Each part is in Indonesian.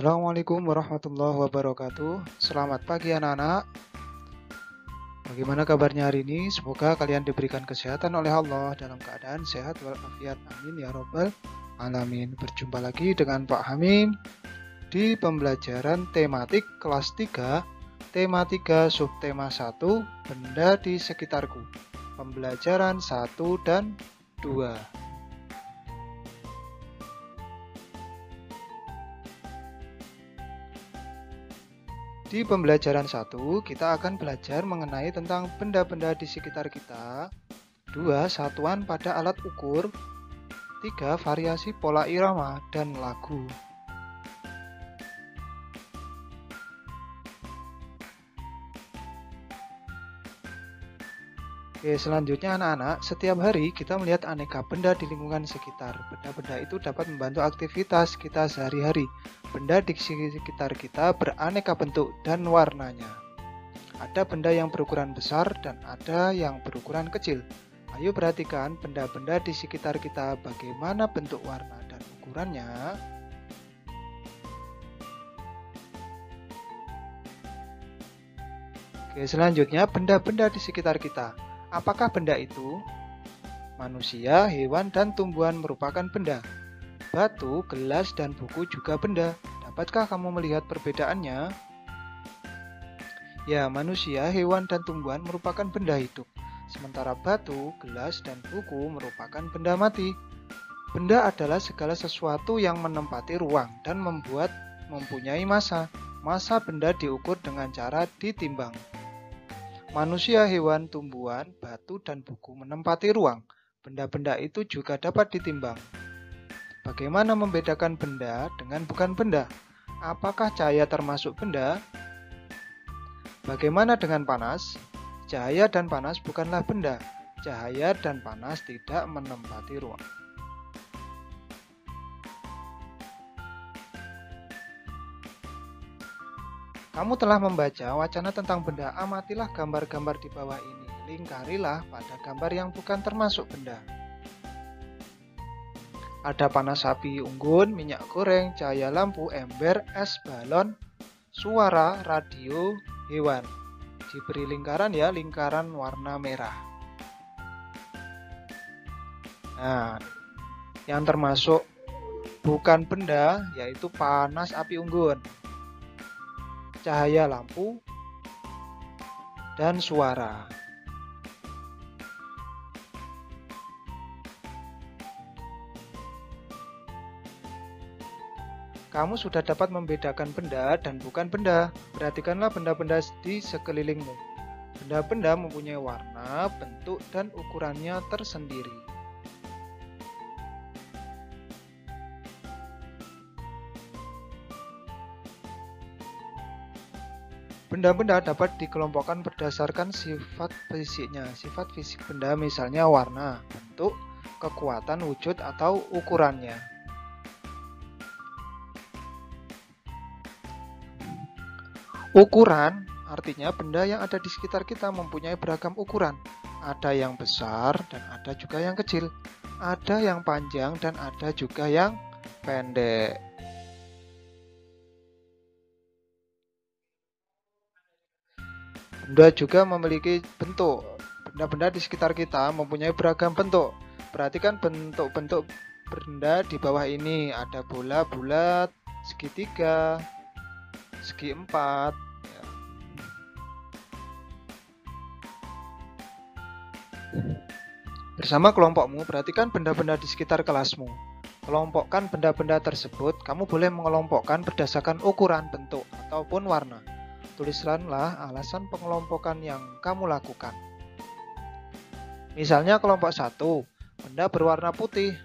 Assalamualaikum warahmatullahi wabarakatuh. Selamat pagi anak-anak. Bagaimana kabarnya hari ini? Semoga kalian diberikan kesehatan oleh Allah dalam keadaan sehat walafiat. Amin ya robbal alamin. Berjumpa lagi dengan Pak Hamim di pembelajaran tematik kelas 3, tema 3 subtema 1, benda di sekitarku. Pembelajaran 1 dan 2. Di pembelajaran 1, kita akan belajar mengenai tentang benda-benda di sekitar kita. 2. Satuan pada alat ukur. 3. Variasi pola irama dan lagu. Oke, selanjutnya anak-anak, setiap hari kita melihat aneka benda di lingkungan sekitar. Benda-benda itu dapat membantu aktivitas kita sehari-hari. Benda di sekitar kita beraneka bentuk dan warnanya. Ada benda yang berukuran besar dan ada yang berukuran kecil. Ayo perhatikan benda-benda di sekitar kita, bagaimana bentuk, warna, dan ukurannya. Oke, selanjutnya benda-benda di sekitar kita. Apakah benda itu? Manusia, hewan, dan tumbuhan merupakan benda. Batu, gelas, dan buku juga benda. Dapatkah kamu melihat perbedaannya? Ya, manusia, hewan, dan tumbuhan merupakan benda hidup. Sementara batu, gelas, dan buku merupakan benda mati. Benda adalah segala sesuatu yang menempati ruang dan mempunyai massa. Massa benda diukur dengan cara ditimbang. Manusia, hewan, tumbuhan, batu, dan buku menempati ruang. Benda-benda itu juga dapat ditimbang. Bagaimana membedakan benda dengan bukan benda? Apakah cahaya termasuk benda? Bagaimana dengan panas? Cahaya dan panas bukanlah benda. Cahaya dan panas tidak menempati ruang. Kamu telah membaca wacana tentang benda. Amatilah gambar-gambar di bawah ini. Lingkarilah pada gambar yang bukan termasuk benda. Ada panas api unggun, minyak goreng, cahaya lampu, ember, es balon, suara, radio, hewan. Diberi lingkaran ya, lingkaran warna merah. Nah, yang termasuk bukan benda yaitu panas api unggun, cahaya lampu, dan suara. Kamu sudah dapat membedakan benda dan bukan benda. Perhatikanlah benda-benda di sekelilingmu. Benda-benda mempunyai warna, bentuk, dan ukurannya tersendiri. Benda-benda dapat dikelompokkan berdasarkan sifat fisiknya. Sifat fisik benda misalnya warna, bentuk, kekuatan wujud, atau ukurannya. Ukuran artinya benda yang ada di sekitar kita mempunyai beragam ukuran. Ada yang besar dan ada juga yang kecil. Ada yang panjang dan ada juga yang pendek. Benda juga memiliki bentuk. Benda-benda di sekitar kita mempunyai beragam bentuk. Perhatikan bentuk-bentuk benda di bawah ini. Ada bola bulat, segitiga, segi empat. Bersama kelompokmu, perhatikan benda-benda di sekitar kelasmu. Kelompokkan benda-benda tersebut. Kamu boleh mengelompokkan berdasarkan ukuran, bentuk, ataupun warna. Tuliskanlah alasan pengelompokan yang kamu lakukan. Misalnya kelompok 1, benda berwarna putih.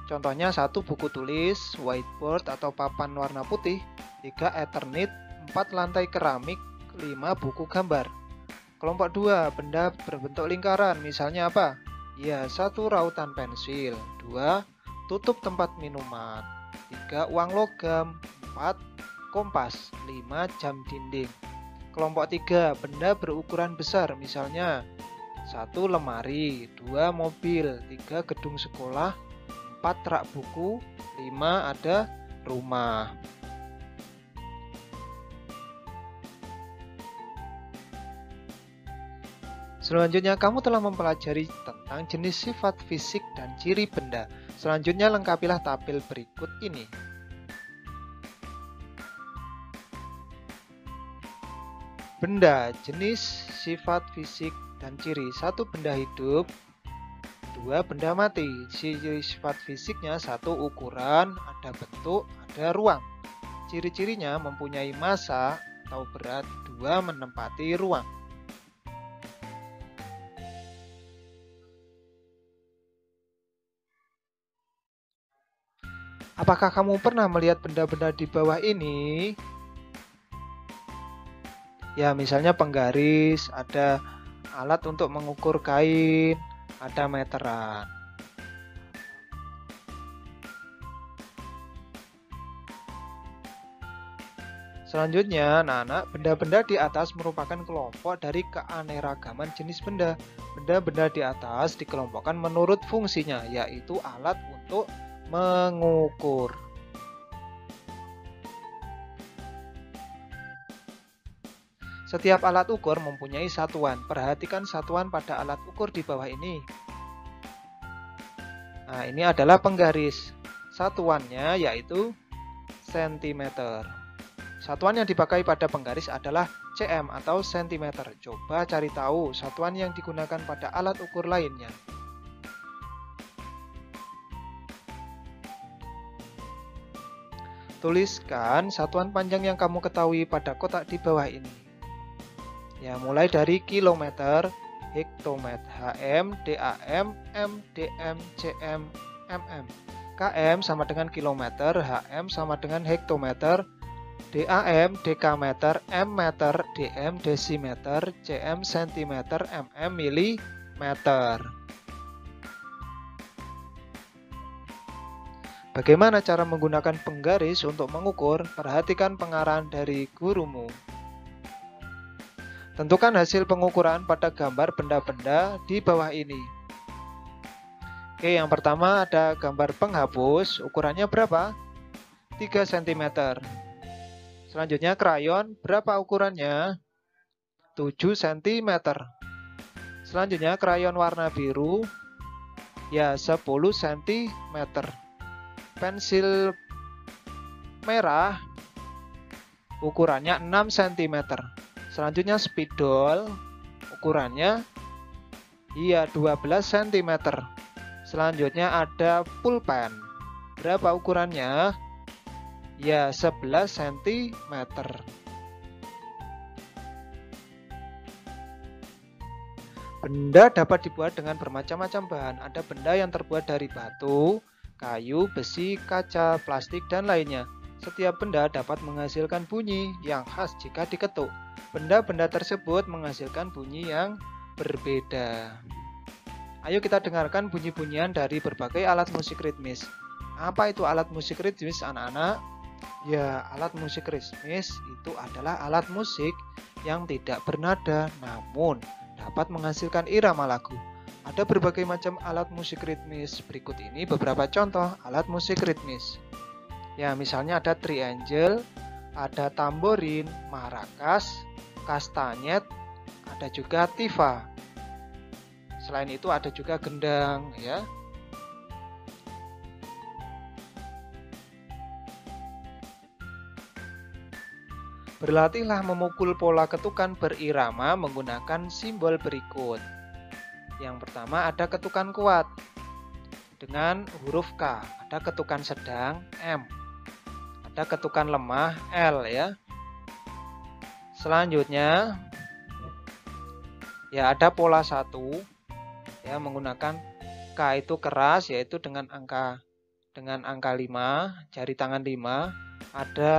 Contohnya 1 buku tulis, whiteboard atau papan warna putih, 3 Eternit, 4 lantai keramik, 5 buku gambar. Kelompok 2, benda berbentuk lingkaran. Misalnya apa? Ya, 1 rautan pensil, 2 tutup tempat minuman, 3 uang logam, 4 kompas, 5 jam dinding. Kelompok 3, benda berukuran besar. Misalnya 1 lemari, 2 mobil, 3 gedung sekolah, 4 rak buku, 5 ada rumah. Selanjutnya, kamu telah mempelajari tentang jenis sifat fisik dan ciri benda. Selanjutnya, lengkapilah tabel berikut ini. Benda, jenis, sifat fisik, dan ciri. 1. Benda hidup. 2. Benda mati. Ciri sifat fisiknya: 1. Ukuran, ada bentuk, ada ruang. Ciri-cirinya: mempunyai massa atau berat. 2. Menempati ruang. Apakah kamu pernah melihat benda-benda di bawah ini? Ya, misalnya penggaris, ada alat untuk mengukur kain, ada meteran. Selanjutnya, anak-anak, benda-benda di atas merupakan kelompok dari keanekaragaman jenis benda. Benda-benda di atas dikelompokkan menurut fungsinya, yaitu alat untuk mengukur. Setiap alat ukur mempunyai satuan. Perhatikan satuan pada alat ukur di bawah ini. Nah, ini adalah penggaris. Satuannya yaitu sentimeter. Satuan yang dipakai pada penggaris adalah cm atau sentimeter. Coba cari tahu satuan yang digunakan pada alat ukur lainnya. Tuliskan satuan panjang yang kamu ketahui pada kotak di bawah ini. Ya, mulai dari kilometer, hektometer, HM, DAM, M, DM, CM, MM. KM sama dengan kilometer, HM sama dengan hektometer, DAM, dekameter, M meter, DM desimeter, CM sentimeter, MM milimeter. Bagaimana cara menggunakan penggaris untuk mengukur? Perhatikan pengarahan dari gurumu. Tentukan hasil pengukuran pada gambar benda-benda di bawah ini. Oke, yang pertama ada gambar penghapus. Ukurannya berapa? 3 cm. Selanjutnya krayon, berapa ukurannya? 7 cm. Selanjutnya krayon warna biru, ya 10 cm. Pensil merah, ukurannya 6 cm. Selanjutnya spidol, ukurannya iya 12 cm. Selanjutnya ada pulpen. Berapa ukurannya? Ya 11 cm. Benda dapat dibuat dengan bermacam-macam bahan. Ada benda yang terbuat dari batu, kayu, besi, kaca, plastik, dan lainnya. Setiap benda dapat menghasilkan bunyi yang khas jika diketuk. Benda-benda tersebut menghasilkan bunyi yang berbeda. Ayo kita dengarkan bunyi-bunyian dari berbagai alat musik ritmis. Apa itu alat musik ritmis, anak-anak? Ya, alat musik ritmis itu adalah alat musik yang tidak bernada, namun dapat menghasilkan irama lagu. Ada berbagai macam alat musik ritmis. Berikut ini beberapa contoh alat musik ritmis. Ya, misalnya ada triangle, ada tamborin, maracas, kastanyet, ada juga tifa. Selain itu ada juga gendang, ya. Berlatihlah memukul pola ketukan berirama menggunakan simbol berikut. Yang pertama ada ketukan kuat dengan huruf K, ada ketukan sedang M, ada ketukan lemah L, ya. Selanjutnya ya ada pola 1, ya, menggunakan K itu keras, yaitu dengan angka 5, jari tangan 5, ada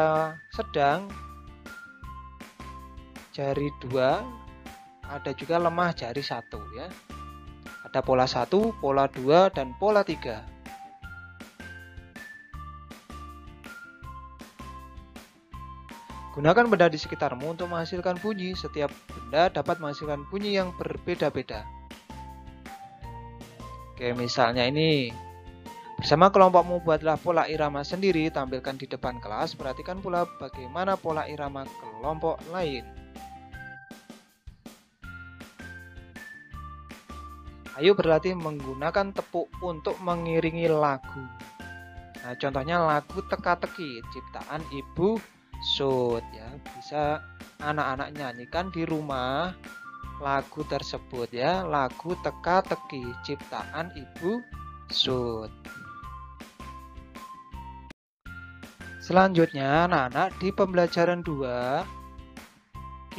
sedang jari 2, ada juga lemah jari 1, ya. Ada pola 1, pola 2, dan pola 3. Gunakan benda di sekitarmu untuk menghasilkan bunyi. Setiap benda dapat menghasilkan bunyi yang berbeda-beda. Oke, misalnya ini. Bersama kelompokmu buatlah pola irama sendiri, tampilkan di depan kelas. Perhatikan pula bagaimana pola irama kelompok lain. Ayo berlatih menggunakan tepuk untuk mengiringi lagu. Nah, contohnya lagu Teka-teki ciptaan Ibu Sud ya. Bisa anak-anak nyanyikan di rumah lagu tersebut ya, lagu Teka-teki ciptaan Ibu Sud. Selanjutnya, anak-anak, di pembelajaran 2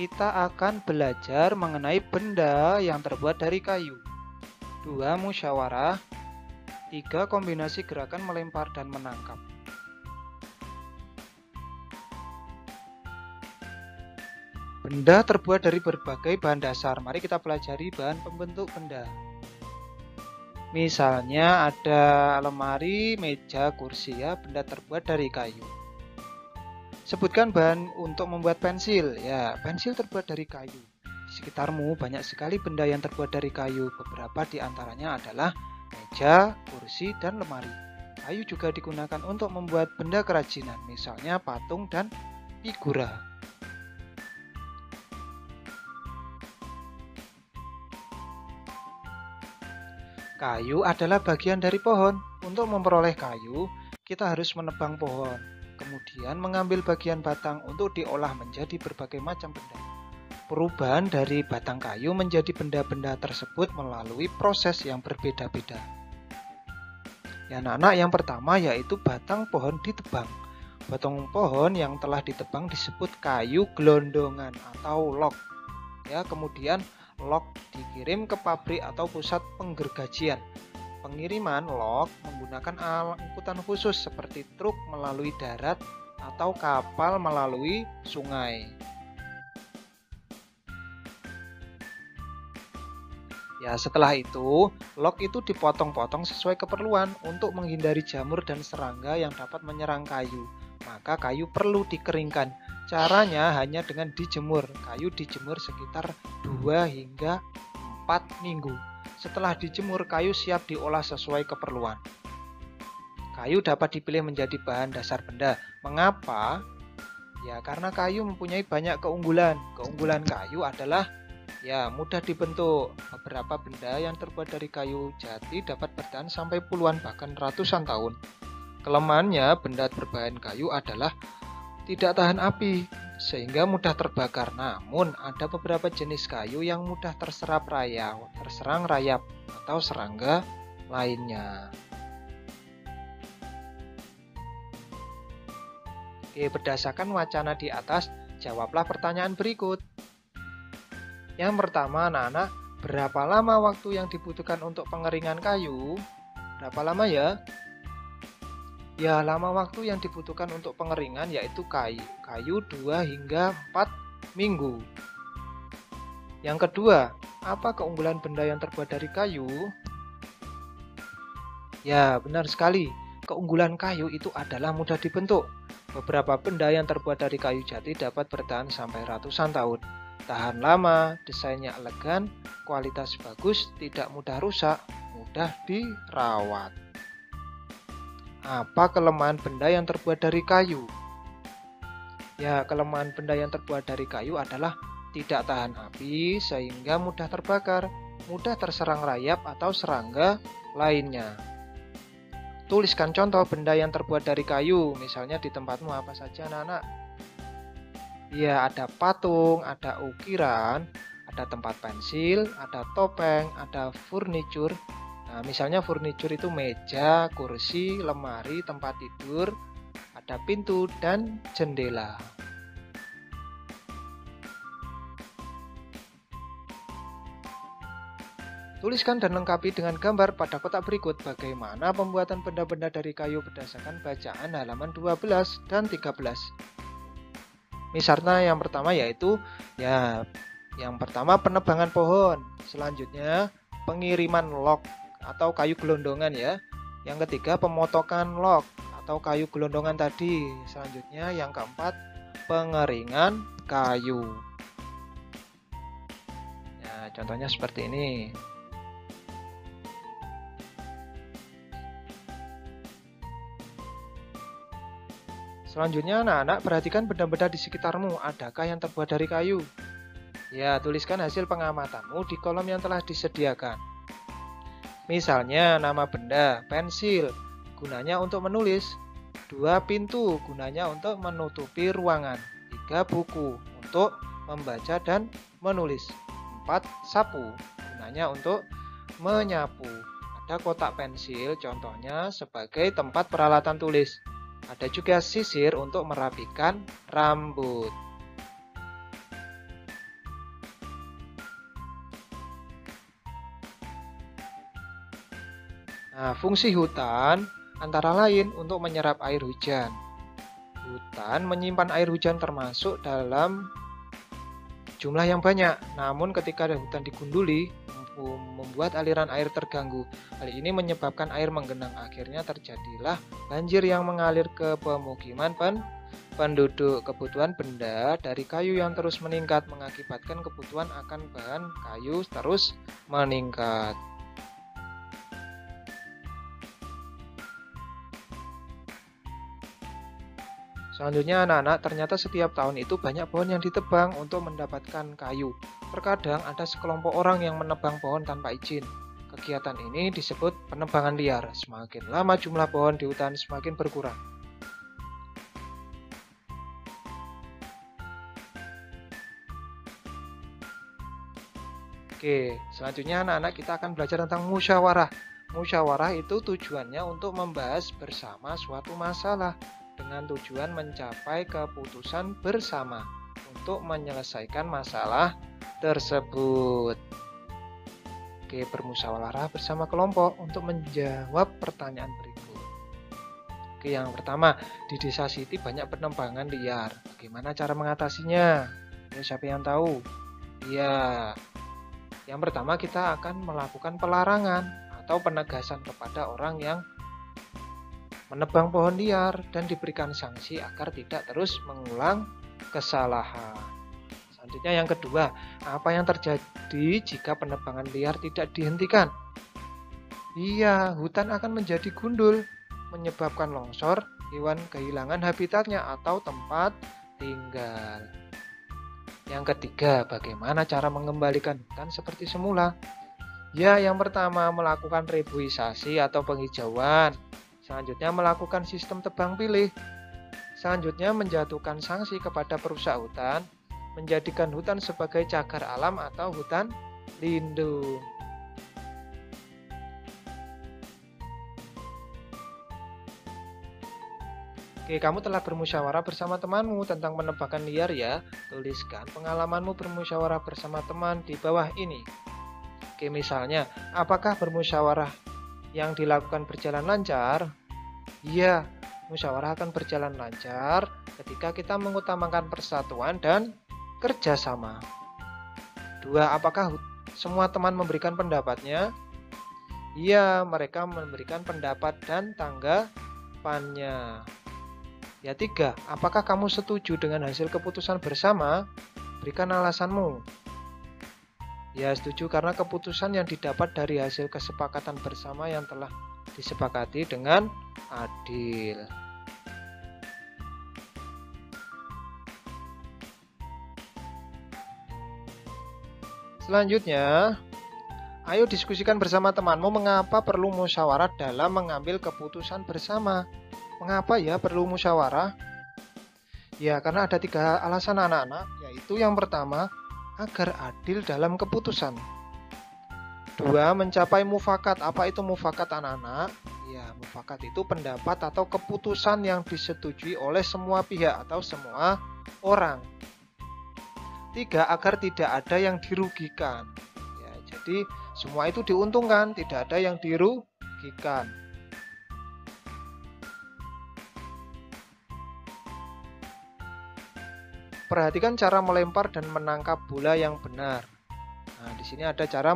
kita akan belajar mengenai benda yang terbuat dari kayu. 2 musyawarah, 3 kombinasi gerakan melempar dan menangkap. Benda terbuat dari berbagai bahan dasar. Mari kita pelajari bahan pembentuk benda. Misalnya ada lemari, meja, kursi ya, benda terbuat dari kayu. Sebutkan bahan untuk membuat pensil. Ya, pensil terbuat dari kayu. Di sekitarmu banyak sekali benda yang terbuat dari kayu. Beberapa di antaranya adalah meja, kursi, dan lemari. Kayu juga digunakan untuk membuat benda kerajinan, misalnya patung dan figura. Kayu adalah bagian dari pohon. Untuk memperoleh kayu, kita harus menebang pohon, kemudian mengambil bagian batang untuk diolah menjadi berbagai macam benda. Perubahan dari batang kayu menjadi benda-benda tersebut melalui proses yang berbeda-beda. Ya, anak-anak, yang pertama yaitu batang pohon ditebang. Batang pohon yang telah ditebang disebut kayu gelondongan atau log. Ya, kemudian log dikirim ke pabrik atau pusat penggergajian. Pengiriman log menggunakan angkutan khusus seperti truk melalui darat atau kapal melalui sungai. Ya, setelah itu, log itu dipotong-potong sesuai keperluan untuk menghindari jamur dan serangga yang dapat menyerang kayu. Maka kayu perlu dikeringkan. Caranya hanya dengan dijemur. Kayu dijemur sekitar 2 hingga 4 minggu. Setelah dijemur, kayu siap diolah sesuai keperluan. Kayu dapat dipilih menjadi bahan dasar benda. Mengapa? Ya, karena kayu mempunyai banyak keunggulan. Keunggulan kayu adalah ya, mudah dibentuk. Beberapa benda yang terbuat dari kayu jati dapat bertahan sampai puluhan bahkan ratusan tahun. Kelemahannya, benda berbahan kayu adalah tidak tahan api, sehingga mudah terbakar. Namun, ada beberapa jenis kayu yang mudah terserang rayap atau serangga lainnya. Oke, berdasarkan wacana di atas, jawablah pertanyaan berikut. Yang pertama, anak-anak, berapa lama waktu yang dibutuhkan untuk pengeringan kayu? Berapa lama ya? Ya, lama waktu yang dibutuhkan untuk pengeringan yaitu kayu 2 hingga 4 minggu. Yang kedua, apa keunggulan benda yang terbuat dari kayu? Ya, benar sekali. Keunggulan kayu itu adalah mudah dibentuk. Beberapa benda yang terbuat dari kayu jati dapat bertahan sampai ratusan tahun. Tahan lama, desainnya elegan, kualitas bagus, tidak mudah rusak, mudah dirawat. Apa kelemahan benda yang terbuat dari kayu? Ya, kelemahan benda yang terbuat dari kayu adalah tidak tahan api sehingga mudah terbakar, mudah terserang rayap atau serangga lainnya. Tuliskan contoh benda yang terbuat dari kayu, misalnya di tempatmu apa saja, anak-anak? Ya, ada patung, ada ukiran, ada tempat pensil, ada topeng, ada furniture. Nah, misalnya furniture itu meja, kursi, lemari, tempat tidur, ada pintu, dan jendela. Tuliskan dan lengkapi dengan gambar pada kotak berikut bagaimana pembuatan benda-benda dari kayu berdasarkan bacaan halaman 12 dan 13. Misalnya yang pertama yaitu yang pertama penebangan pohon, selanjutnya pengiriman log atau kayu gelondongan ya. Yang ketiga pemotongan log atau kayu gelondongan tadi. Selanjutnya yang keempat pengeringan kayu. Ya, contohnya seperti ini. Selanjutnya anak-anak perhatikan benda-benda di sekitarmu. Adakah yang terbuat dari kayu? Ya, tuliskan hasil pengamatanmu di kolom yang telah disediakan. Misalnya nama benda, pensil, gunanya untuk menulis. 2 pintu, gunanya untuk menutupi ruangan. 3 buku, untuk membaca dan menulis. 4 sapu, gunanya untuk menyapu. Ada kotak pensil, contohnya sebagai tempat peralatan tulis. Ada juga sisir untuk merapikan rambut. Nah, fungsi hutan antara lain untuk menyerap air hujan. Hutan menyimpan air hujan termasuk dalam jumlah yang banyak. Namun ketika hutan digunduli, membuat aliran air terganggu. Hal ini menyebabkan air menggenang. Akhirnya terjadilah banjir yang mengalir ke pemukiman penduduk. Kebutuhan benda dari kayu yang terus meningkat mengakibatkan kebutuhan akan bahan kayu terus meningkat. Selanjutnya anak-anak, ternyata setiap tahun itu banyak pohon yang ditebang untuk mendapatkan kayu. Terkadang ada sekelompok orang yang menebang pohon tanpa izin. Kegiatan ini disebut penebangan liar. Semakin lama jumlah pohon di hutan semakin berkurang. Oke, selanjutnya anak-anak kita akan belajar tentang musyawarah. Musyawarah itu tujuannya untuk membahas bersama suatu masalah dengan tujuan mencapai keputusan bersama untuk menyelesaikan masalah tersebut. Oke, bermusyawarah bersama kelompok untuk menjawab pertanyaan berikut. Oke, yang pertama, di desa Siti banyak penebangan liar. Bagaimana cara mengatasinya? Ya, siapa yang tahu? Ya, yang pertama kita akan melakukan pelarangan atau penegasan kepada orang yang menebang pohon liar dan diberikan sanksi agar tidak terus mengulang kesalahan. Selanjutnya yang kedua, apa yang terjadi jika penebangan liar tidak dihentikan? Iya, hutan akan menjadi gundul, menyebabkan longsor, hewan kehilangan habitatnya atau tempat tinggal. Yang ketiga, bagaimana cara mengembalikan hutan seperti semula? Ya, yang pertama melakukan reboisasi atau penghijauan. Selanjutnya melakukan sistem tebang pilih. Selanjutnya menjatuhkan sanksi kepada perusak hutan, menjadikan hutan sebagai cagar alam atau hutan lindung. Oke, kamu telah bermusyawarah bersama temanmu tentang penebangan liar ya. Tuliskan pengalamanmu bermusyawarah bersama teman di bawah ini. Oke, misalnya, apakah bermusyawarah yang dilakukan berjalan lancar? Iya, musyawarah akan berjalan lancar ketika kita mengutamakan persatuan dan kerjasama. 2. Apakah semua teman memberikan pendapatnya? Iya, mereka memberikan pendapat dan tanggapannya. Ya, 3. Apakah kamu setuju dengan hasil keputusan bersama? Berikan alasanmu. Ya, setuju karena keputusan yang didapat dari hasil kesepakatan bersama yang telah disepakati dengan adil. Selanjutnya, ayo diskusikan bersama temanmu mengapa perlu musyawarah dalam mengambil keputusan bersama. Mengapa ya perlu musyawarah? Ya, karena ada 3 alasan anak-anak, yaitu yang pertama, agar adil dalam keputusan. 2. Mencapai mufakat. Apa itu mufakat anak-anak? Ya, mufakat itu pendapat atau keputusan yang disetujui oleh semua pihak atau semua orang. 3. Agar tidak ada yang dirugikan. Ya, jadi semua itu diuntungkan, tidak ada yang dirugikan. Perhatikan cara melempar dan menangkap bola yang benar. Nah, di sini ada cara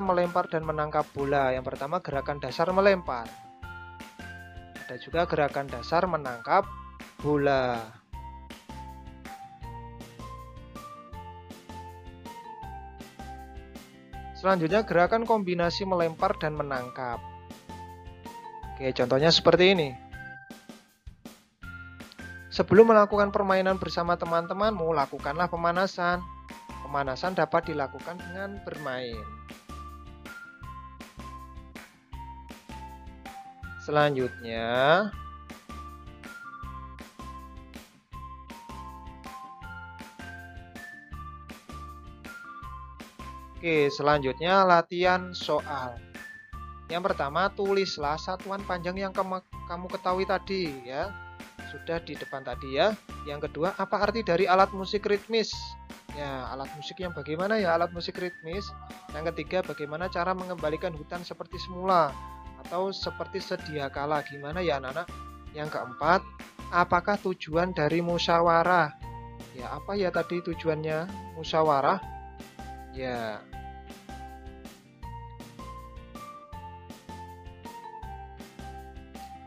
melempar dan menangkap bola. Yang pertama gerakan dasar melempar. Ada juga gerakan dasar menangkap bola. Selanjutnya gerakan kombinasi melempar dan menangkap. Oke, contohnya seperti ini. Sebelum melakukan permainan bersama teman-temanmu, lakukanlah pemanasan. Pemanasan dapat dilakukan dengan bermain. Selanjutnya, latihan soal. Yang pertama, tulislah satuan panjang yang kamu ketahui tadi ya. Sudah di depan tadi ya. Yang kedua, apa arti dari alat musik ritmis? Ya, alat musik yang bagaimana ya alat musik ritmis? Yang ketiga, bagaimana cara mengembalikan hutan seperti semula atau seperti sedia kala? Gimana ya anak-anak? Yang keempat, apakah tujuan dari musyawarah? Ya, apa ya tadi tujuannya musyawarah? Ya.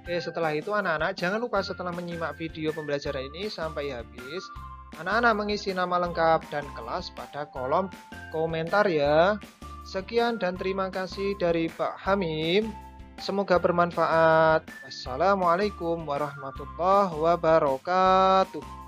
Oke, setelah itu anak-anak jangan lupa setelah menyimak video pembelajaran ini sampai habis, anak-anak mengisi nama lengkap dan kelas pada kolom komentar ya. Sekian dan terima kasih dari Pak Hamim. Semoga bermanfaat. Wassalamualaikum warahmatullahi wabarakatuh.